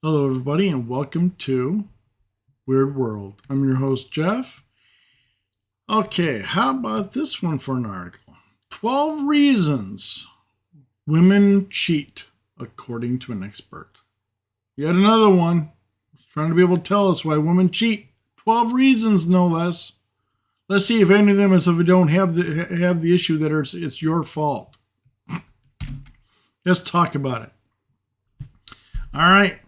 Hello, everybody, and welcome to Weird World. I'm your host, Jeff. Okay, how about this one for an article? 12 reasons women cheat, according to an expert. Yet another one. He's trying to be able to tell us why women cheat. 12 reasons, no less. Let's see if any of them is if we don't have the issue that it's your fault. Let's talk about it. All right.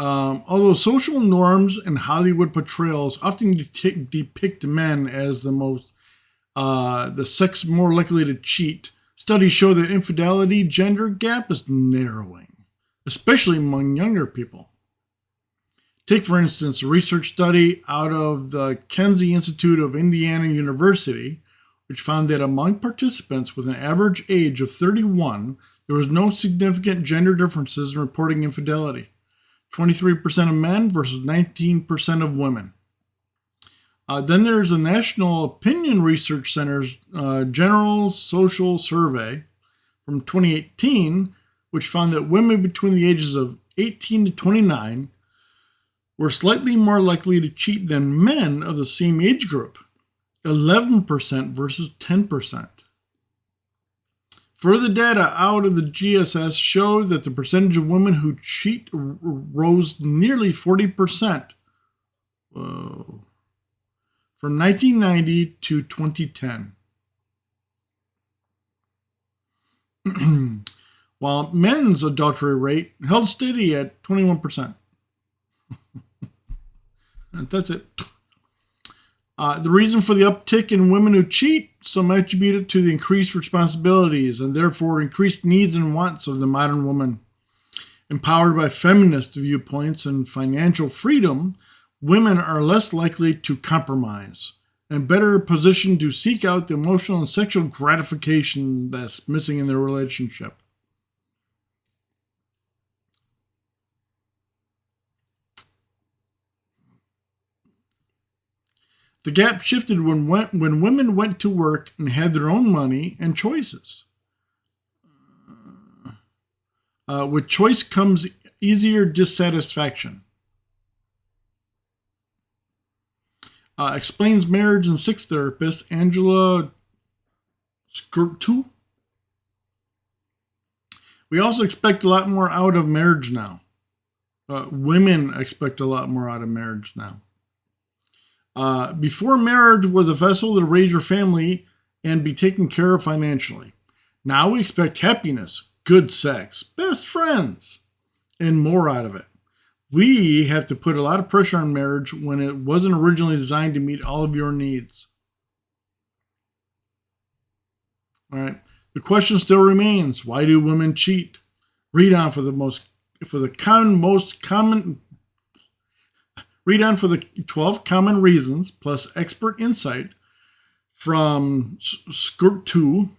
Although social norms and Hollywood portrayals often depict men as the sex more likely to cheat, studies show that infidelity gender gap is narrowing, especially among younger people. Take, for instance, a research study out of the Kinsey Institute of Indiana University, which found that among participants with an average age of 31, there was no significant gender differences in reporting infidelity. 23% of men versus 19% of women. Then there's a National Opinion Research Center's General Social Survey from 2018, which found that women between the ages of 18 to 29 were slightly more likely to cheat than men of the same age group, 11% versus 10%. Further data out of the GSS showed that the percentage of women who cheat rose nearly 40%. Whoa. From 1990 to 2010. While men's adultery rate held steady at 21%. That's it. The reason for the uptick in women who cheat, some attribute it to the increased responsibilities and therefore increased needs and wants of the modern woman. Empowered by feminist viewpoints and financial freedom, women are less likely to compromise and better positioned to seek out the emotional and sexual gratification that's missing in their relationship. The gap shifted when women went to work and had their own money and choices. With choice comes easier dissatisfaction. Explains marriage and sex therapist Angela Skurtu. We also expect a lot more out of marriage now. Women expect a lot more out of marriage now. Before marriage was a vessel to raise your family and be taken care of financially. Now we expect happiness, good sex, best friends, and more out of it. We have to put a lot of pressure on marriage when it wasn't originally designed to meet all of your needs. All right. The question still remains: why do women cheat? Read on for the 12 common reasons plus expert insight from Skurtu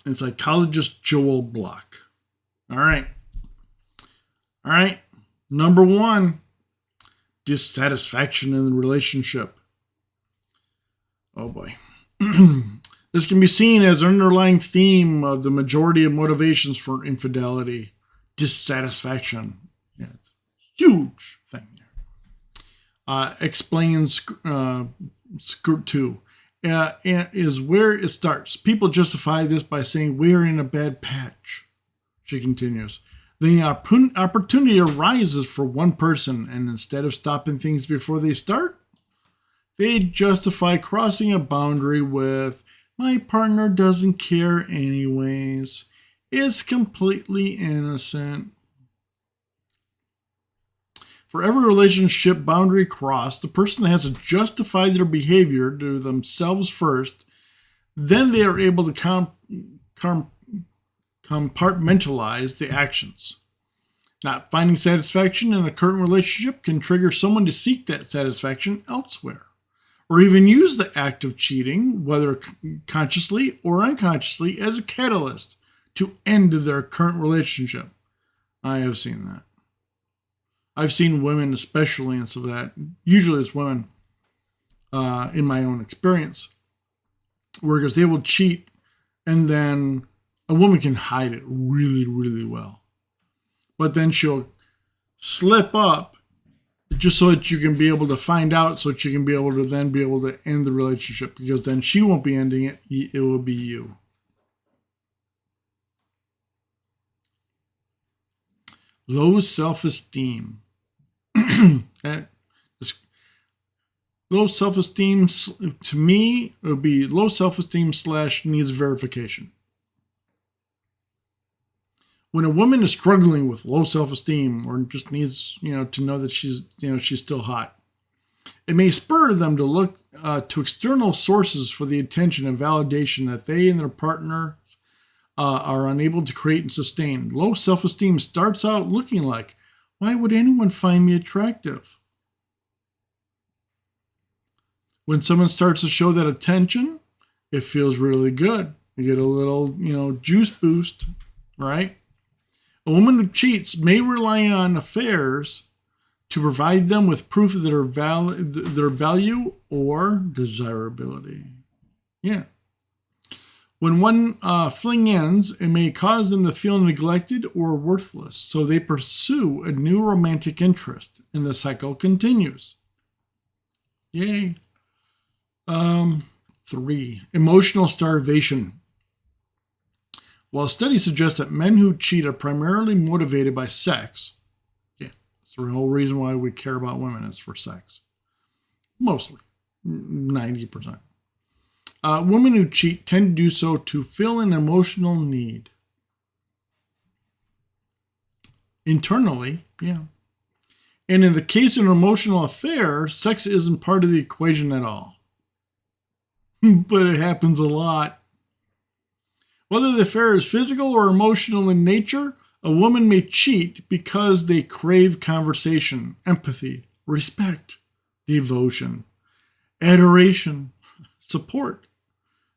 and psychologist Joel Block. All right. Number 1, dissatisfaction in the relationship. Oh boy. This can be seen as an underlying theme of the majority of motivations for infidelity. Dissatisfaction. Yeah, it's a huge thing. Explains Skurtu. Is where it starts. People justify this by saying we're in a bad patch. She continues. The opportunity arises for one person, and instead of stopping things before they start, they justify crossing a boundary with, my partner doesn't care anyways. It's completely innocent. For every relationship boundary crossed, the person has to justify their behavior to themselves first. Then they are able to compartmentalize the actions. Not finding satisfaction in a current relationship can trigger someone to seek that satisfaction elsewhere, or even use the act of cheating, whether consciously or unconsciously, as a catalyst to end their current relationship. I have seen that. I've seen women especially, and so that usually it's women in my own experience, where they will cheat and then a woman can hide it really, really well. but then she'll slip up just so that you can be able to find out, so that you can be able to then be able to end the relationship, because then she won't be ending it. It will be you. Low self-esteem. Low self-esteem, to me, it would be low self-esteem / needs verification. When a woman is struggling with low self-esteem, or just needs, to know that she's still hot, it may spur them to look to external sources for the attention and validation that they and their partner are unable to create and sustain. Low self-esteem starts out looking like, why would anyone find me attractive? When someone starts to show that attention, it feels really good. You get a little, juice boost, right? A woman who cheats may rely on affairs to provide them with proof of their value or desirability. Yeah. When one fling ends, it may cause them to feel neglected or worthless, so they pursue a new romantic interest, and the cycle continues. Yay. 3, emotional starvation. While studies suggest that men who cheat are primarily motivated by sex, it's the whole reason why we care about women is for sex. Mostly, 90%. Women who cheat tend to do so to fill an emotional need. Internally, yeah. And in the case of an emotional affair, sex isn't part of the equation at all. But it happens a lot. Whether the affair is physical or emotional in nature, a woman may cheat because they crave conversation, empathy, respect, devotion, adoration, support.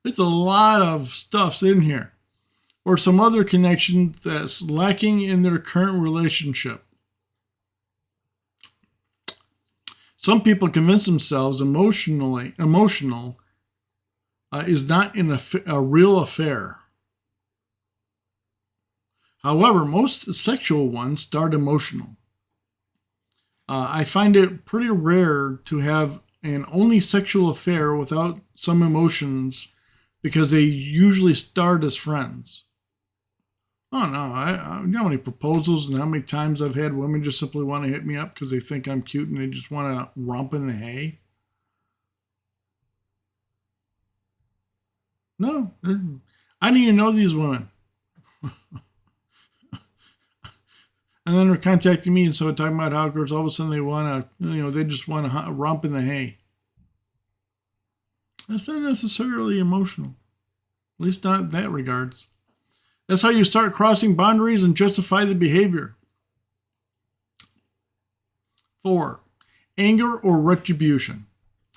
It's a lot of stuff's in here. Or some other connection that's lacking in their current relationship. Some people convince themselves emotional is not in a real affair. However, most sexual ones start emotional. I find it pretty rare to have an only sexual affair without some emotions, because they usually start as friends. Oh no, I you know how many proposals and how many times I've had women just simply want to hit me up because they think I'm cute and they just want to romp in the hay. No, I didn't even know these women. And then they're contacting me and so talking about how girls all of a sudden they want to, they just want to romp in the hay. That's not necessarily emotional, at least not in that regards. That's how you start crossing boundaries and justify the behavior. 4, anger or retribution.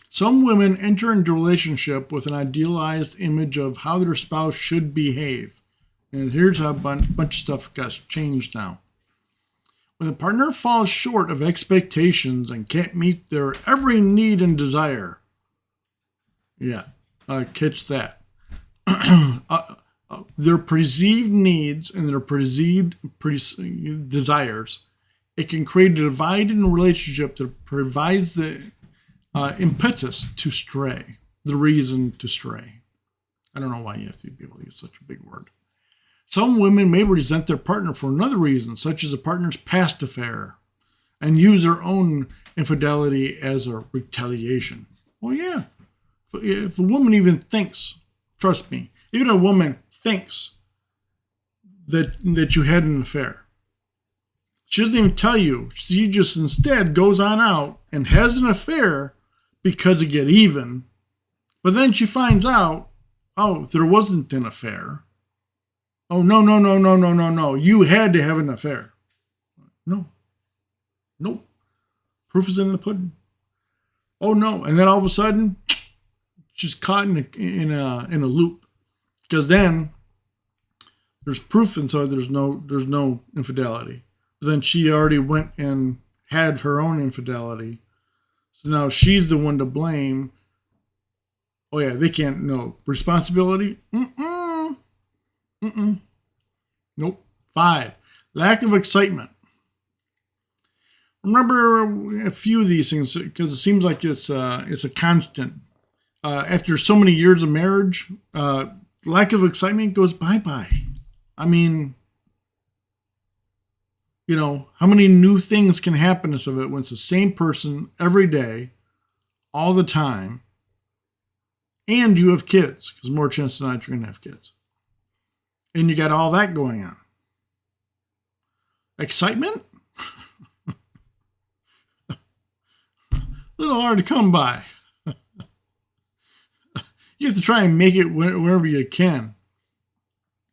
Some women enter into a relationship with an idealized image of how their spouse should behave. And here's how a bunch of stuff got changed now. When the partner falls short of expectations and can't meet their every need and desire. Yeah, catch that. Their perceived needs and their perceived desires, it can create a divide in a relationship that provides the impetus to stray, the reason to stray. I don't know why you have to be able to use such a big word. Some women may resent their partner for another reason, such as a partner's past affair, and use their own infidelity as a retaliation. Well, yeah. If a woman even thinks, trust me, even a woman thinks that you had an affair, she doesn't even tell you. She just instead goes on out and has an affair because to get even. But then she finds out, oh, there wasn't an affair. Oh, no. You had to have an affair. No. Nope. Proof is in the pudding. Oh, no. And then all of a sudden, she's caught in a loop. Because then there's proof, and so there's no infidelity. But then she already went and had her own infidelity. So now she's the one to blame. Oh, yeah, they can't know. Responsibility? Nope. 5, Lack of excitement. Remember a few of these things because it seems like it's a constant. After so many years of marriage, lack of excitement goes bye-bye. I mean, how many new things can happen of it when it's the same person every day, all the time, and you have kids, because more chance than not you're going to have kids. And you got all that going on. Excitement? A little hard to come by. You have to try and make it wherever you can.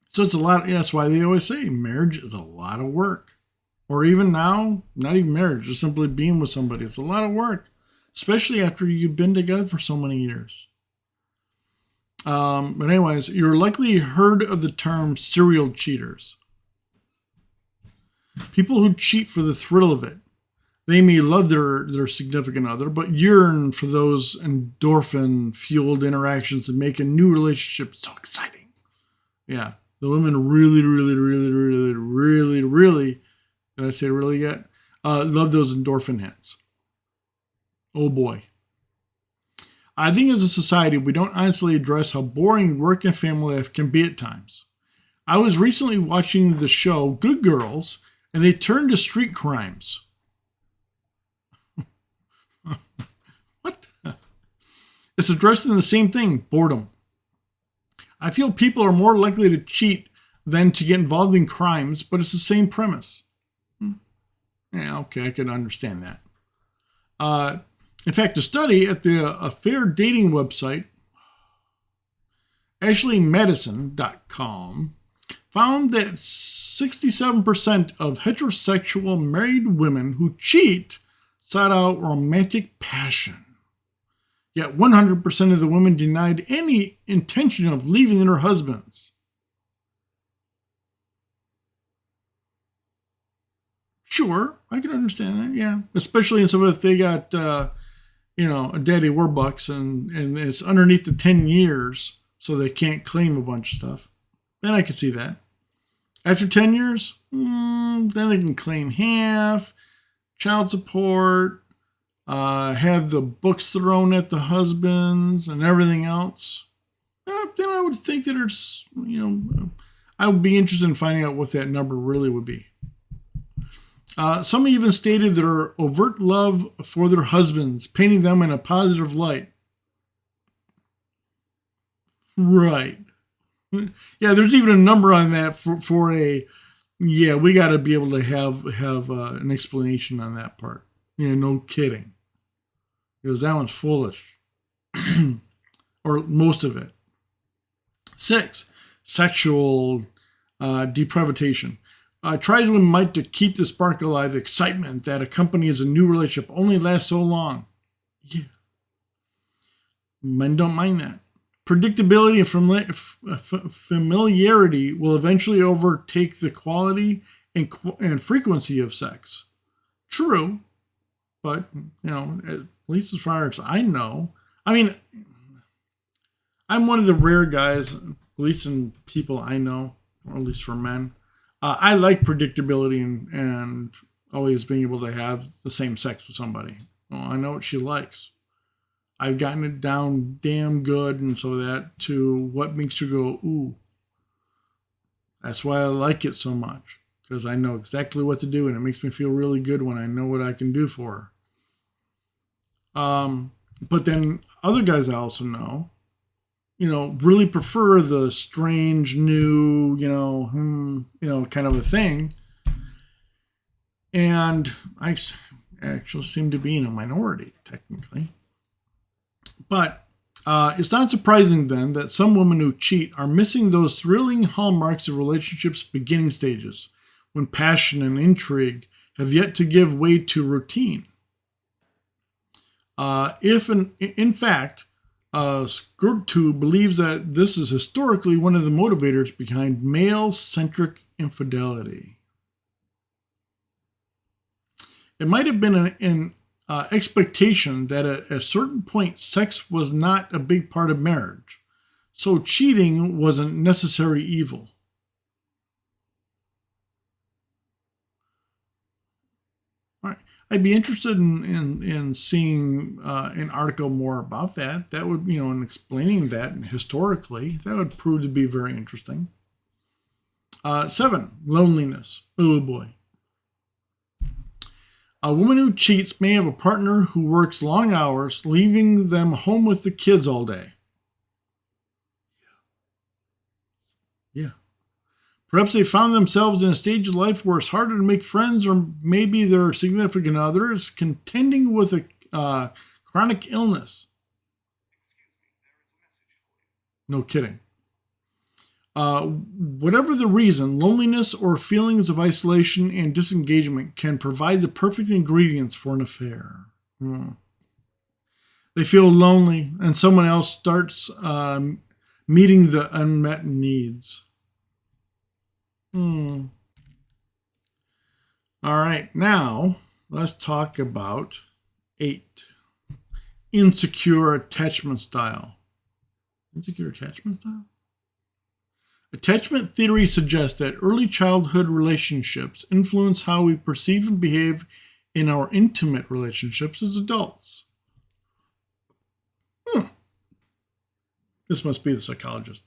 So it's a lot. That's why they always say marriage is a lot of work. Or even now, not even marriage, just simply being with somebody. It's a lot of work, especially after you've been together for so many years. But anyways, you're likely heard of the term serial cheaters. People who cheat for the thrill of it. They may love their significant other, but yearn for those endorphin-fueled interactions that make a new relationship so exciting. Yeah, the women really, did I say really yet? Love those endorphin hits. Oh boy. I think as a society, we don't honestly address how boring work and family life can be at times. I was recently watching the show Good Girls, and they turned to street crimes. What? It's addressing the same thing, boredom. I feel people are more likely to cheat than to get involved in crimes, but it's the same premise. Yeah, okay, I can understand that. In fact, a study at the fair dating website, AshleyMadison.com, found that 67% of heterosexual married women who cheat sought out romantic passion. Yet 100% of the women denied any intention of leaving their husbands. Sure, I can understand that, yeah. Especially if they got, a daddy warbucks and it's underneath the 10 years, so they can't claim a bunch of stuff. Then I could see that. After 10 years, then they can claim half, child support, have the books thrown at the husbands and everything else. Then I would think that it's, I would be interested in finding out what that number really would be. Some even stated their overt love for their husbands, painting them in a positive light. Right. Yeah, there's even a number on that for a, we got to be able to have an explanation on that part. No kidding. Because that one's foolish. Or most of it. 6, sexual deprivation. Tries when might to keep the spark alive, excitement that accompanies a new relationship only lasts so long. Yeah. Men don't mind that. Predictability and familiarity will eventually overtake the quality and frequency of sex. True, but, at least as far as I know, I mean, I'm one of the rare guys, at least in people I know, or at least for men. I like predictability and always being able to have the same sex with somebody. Well, I know what she likes. I've gotten it down damn good, and so that to what makes her go, ooh. That's why I like it so much, because I know exactly what to do, and it makes me feel really good when I know what I can do for her. But then other guys I also know, really prefer the strange, new, kind of a thing. And I actually seem to be in a minority, technically. But it's not surprising then that some women who cheat are missing those thrilling hallmarks of relationships' beginning stages, when passion and intrigue have yet to give way to routine. In fact, SquirtTube believes that this is historically one of the motivators behind male-centric infidelity. It might have been an expectation that at a certain point sex was not a big part of marriage, so cheating was a necessary evil. All right. I'd be interested in seeing an article more about that. That would, and explaining that historically, that would prove to be very interesting. 7, loneliness. Oh boy. A woman who cheats may have a partner who works long hours, leaving them home with the kids all day. Yeah. Perhaps they found themselves in a stage of life where it's harder to make friends, or maybe their significant other is contending with a chronic illness. No kidding. Whatever the reason, loneliness or feelings of isolation and disengagement can provide the perfect ingredients for an affair. They feel lonely, and someone else starts meeting the unmet needs. All right, now let's talk about 8. Insecure attachment style. Insecure attachment style? Attachment theory suggests that early childhood relationships influence how we perceive and behave in our intimate relationships as adults. This must be the psychologist.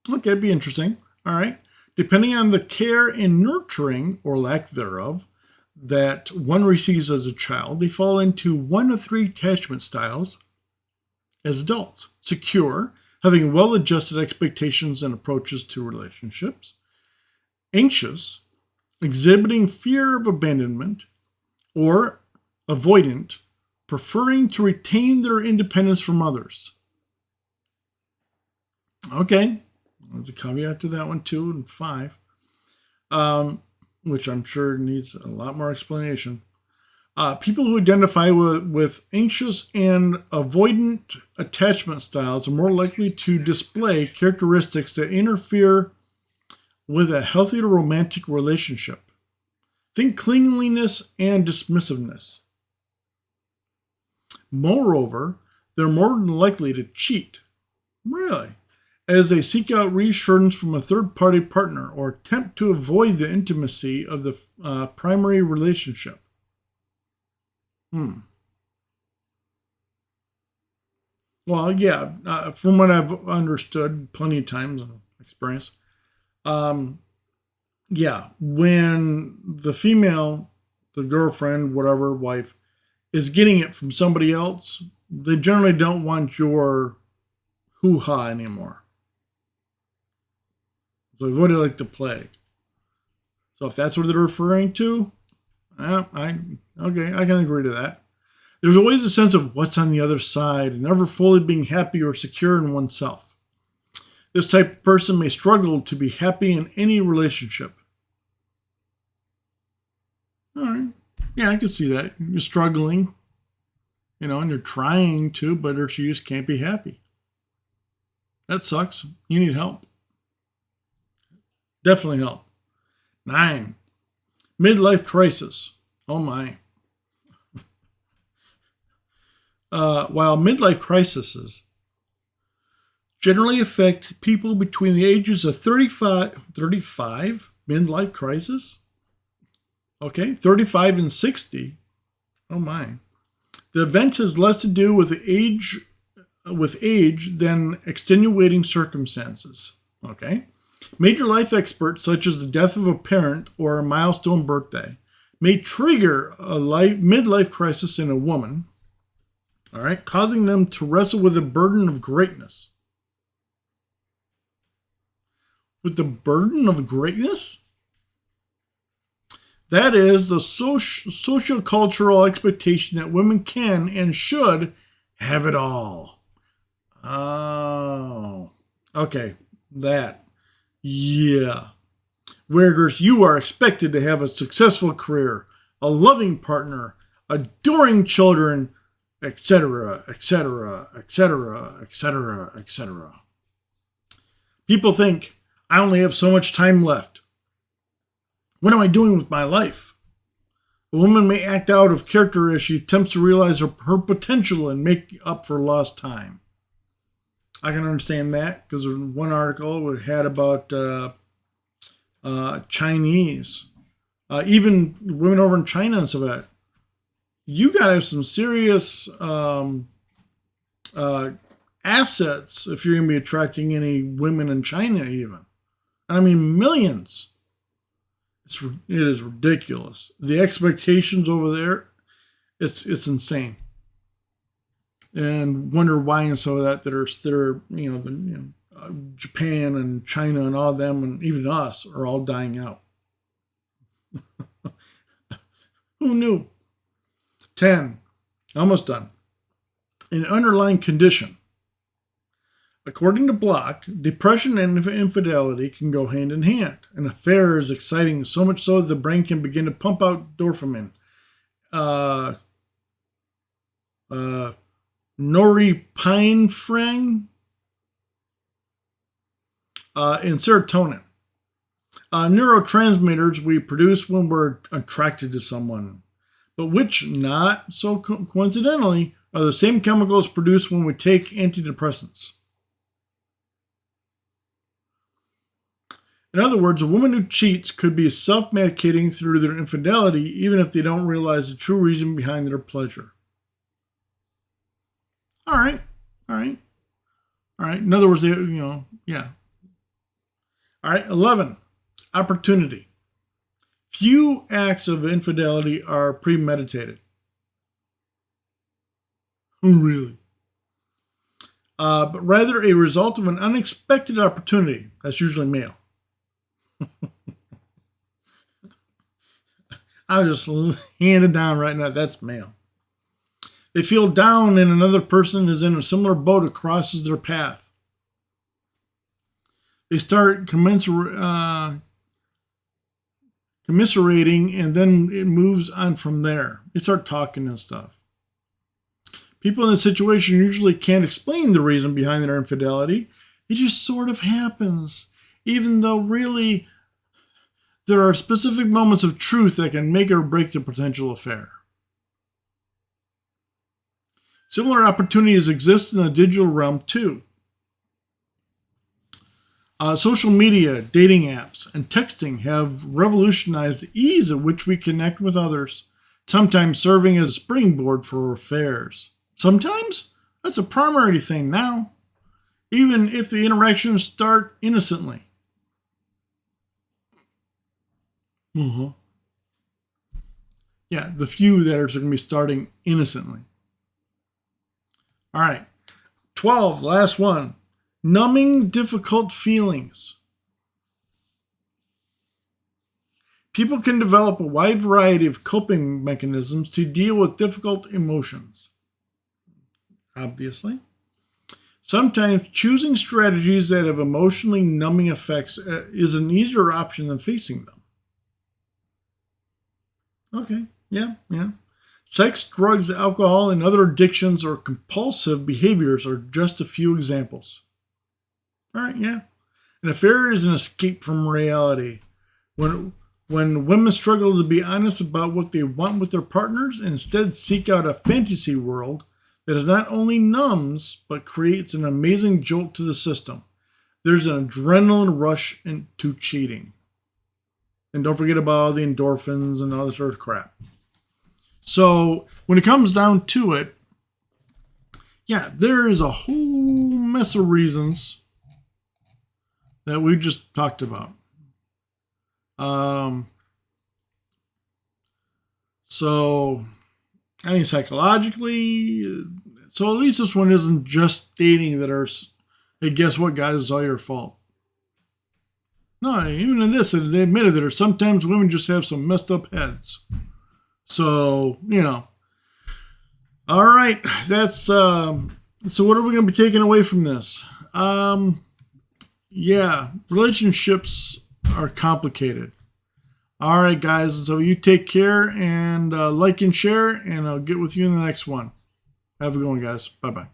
Okay, it'd be interesting. All right. Depending on the care and nurturing, or lack thereof, that one receives as a child, they fall into one of 3 attachment styles as adults. Secure, having well-adjusted expectations and approaches to relationships. Anxious, exhibiting fear of abandonment. Or avoidant, preferring to retain their independence from others. Okay, there's a caveat to that one too, and 5, which I'm sure needs a lot more explanation. People who identify with anxious and avoidant attachment styles are more likely to display characteristics that interfere with a healthier romantic relationship. Think clinginess and dismissiveness. Moreover, they're more than likely to cheat. Really? As they seek out reassurance from a third-party partner or attempt to avoid the intimacy of the primary relationship. Well, yeah, from what I've understood plenty of times and experienced, yeah, when the female, the girlfriend, whatever, wife, is getting it from somebody else, they generally don't want your hoo-ha anymore. So avoid it like the plague. So if that's what they're referring to, I can agree to that. There's always a sense of what's on the other side and never fully being happy or secure in oneself. This type of person may struggle to be happy in any relationship. All right. Yeah, I can see that. You're struggling, and you're trying to, but you just can't be happy. That sucks. You need help. Definitely help. 9, midlife crisis. Oh my. While midlife crises generally affect people between the ages of 35, midlife crisis? Okay, 35 and 60. Oh my. The event has less to do with age than extenuating circumstances. Okay. Major life experts, such as the death of a parent or a milestone birthday, may trigger a midlife crisis in a woman, all right, causing them to wrestle with the burden of greatness. With the burden of greatness? That is the social-cultural expectation that women can and should have it all. Oh, okay, that. Yeah. Whereas you are expected to have a successful career, a loving partner, adoring children, etc., etc., etc., etc., etc. People think, I only have so much time left. What am I doing with my life? A woman may act out of character as she attempts to realize her potential and make up for lost time. I can understand that because one article we had about Chinese Even women over in China and stuff like that. You got to have some serious assets if you're going to be attracting any women in China, even. And I mean, millions. It is ridiculous. The expectations over there, it's insane. And wonder why and some of that are Japan and China and all them and even us are all dying out. Who knew? 10. Almost done. An underlying condition. According to Block, depression and infidelity can go hand in hand. An affair is exciting, so much so that the brain can begin to pump out dopamine, norepinephrine, and serotonin. Neurotransmitters we produce when we're attracted to someone, but which, not so coincidentally, are the same chemicals produced when we take antidepressants. In other words, a woman who cheats could be self-medicating through their infidelity, even if they don't realize the true reason behind their pleasure. All right. In other words, yeah. All right, 11. Opportunity. Few acts of infidelity are premeditated. Really? But rather a result of an unexpected opportunity. That's usually male. I'll just hand it down right now. That's male. They feel down and another person is in a similar boat that crosses their path. They start commiserating and then it moves on from there. They start talking and stuff. People in this situation usually can't explain the reason behind their infidelity. It just sort of happens. Even though really there are specific moments of truth that can make or break the potential affair. Similar opportunities exist in the digital realm too. Social media, dating apps, and texting have revolutionized the ease at which we connect with others, sometimes serving as a springboard for affairs. Sometimes that's a primary thing now, even if the interactions start innocently. Yeah, the few that are going to be starting innocently. All right. 12, last one. Numbing difficult feelings. People can develop a wide variety of coping mechanisms to deal with difficult emotions. Obviously. Sometimes choosing strategies that have emotionally numbing effects is an easier option than facing them. Okay, yeah. Sex, drugs, alcohol, and other addictions or compulsive behaviors are just a few examples. All right, yeah. An affair is an escape from reality. When women struggle to be honest about what they want with their partners and instead seek out a fantasy world that is not only numbs, but creates an amazing jolt to the system. There's an adrenaline rush into cheating. And don't forget about all the endorphins and all this sort of crap. So when it comes down to it, yeah, there is a whole mess of reasons that we just talked about. So I think psychologically, so at least this one isn't just stating that hey, guess what, guys, it's all your fault. No, even in this, they admitted that sometimes women just have some messed up heads. So, All right, that's, so what are we going to be taking away from this? Yeah, relationships are complicated. All right, guys, so you take care and like and share, and I'll get with you in the next one. Have a good one, guys. Bye-bye.